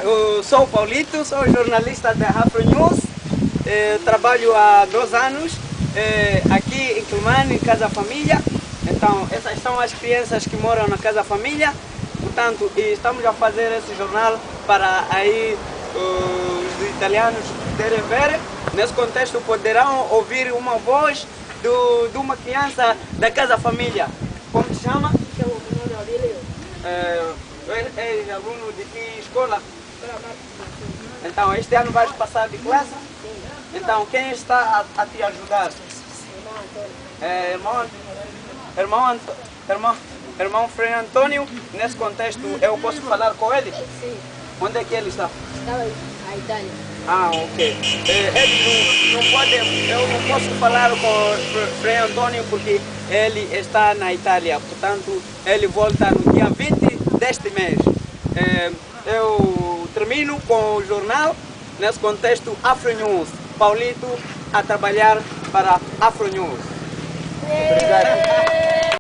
Eu sou o Paulito, sou jornalista da Afro News. Trabalho há 2 anos aqui em Climane, em Casa Família. Então, essas são as crianças que moram na Casa Família. Portanto, estamos a fazer esse jornal para aí os italianos poderem ver. Nesse contexto, poderão ouvir uma voz de uma criança da Casa Família. Como se chama? É aluno de que escola? Então, este ano vais passar de classe? Então, quem está a te ajudar? Irmão Frei Antônio. Nesse contexto, eu posso falar com ele? Sim. Onde é que ele está? Estava na Itália. Ah, ok. Ele não pode, eu não posso falar com o Frei Antônio porque ele está na Itália. Portanto, ele volta no dia 20 deste mês. Eu termino com o jornal, nesse contexto, Afro News. Paulito a trabalhar para Afro News. Obrigado.